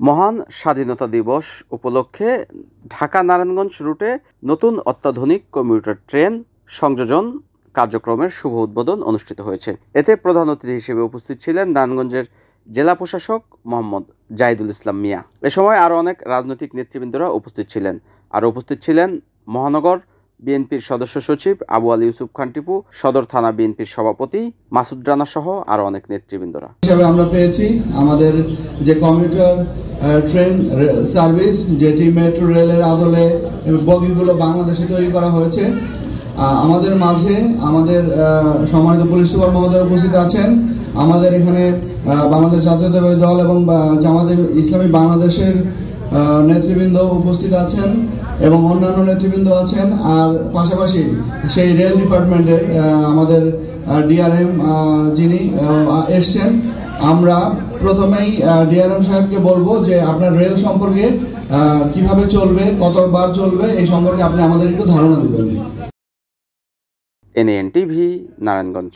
মহান স্বাধীনতা দিবস উপলক্ষে ঢাকা-নারায়ণগঞ্জ রুটে নতুন অত্যাধুনিক কমিউটার ট্রেন সংযোজন কার্যক্রমের শুভ উদ্বোধন অনুষ্ঠিত হয়েছে। এতে প্রধান অতিথি হিসেবে উপস্থিত ছিলেন নারায়ণগঞ্জের জেলা প্রশাসক মোহাম্মদ জাহিদুল ইসলাম মিয়া। এ সময় আরও অনেক রাজনৈতিক নেতৃবৃন্দরা উপস্থিত ছিলেন। আর উপস্থিত ছিলেন মহানগর বিএনপির সদস্য সচিব আবু আলী ইউসুফ খান টিপু, সদর থানা বিএনপির সভাপতি মাসুদ রানা সহ আরও অনেক নেতৃবৃন্দরা। হিসাবে আমরা পেয়েছি আমাদের যে কমিউটার ট্রেন সার্ভিস, যেটি মেট্রো রেলের আদলে বগিগুলো বাংলাদেশে তৈরি করা হয়েছে। আমাদের মাঝে আমাদের সম্মানিত পুলিশ সুপার মহোদয় উপস্থিত আছেন। আমাদের এখানে বাংলাদেশ জাতীয়তাবাদী দল এবং জামাতে ইসলামী বাংলাদেশের নেতৃবৃন্দ উপস্থিত আছেন এবং অন্যান্য নেতৃবৃন্দ আছেন। আর পাশাপাশি সেই রেল ডিপার্টমেন্টের আমাদের ডিআরএম যিনি এসছেন। আমরা প্রথমেই ডিআরএম সাহেবকে বলবো যে আপনার রেল সম্পর্কে কিভাবে চলবে, কতবার চলবে, এই সম্পর্কে আপনি আমাদের একটু ধারণা দেবেন। NAN TV, Narayanganj.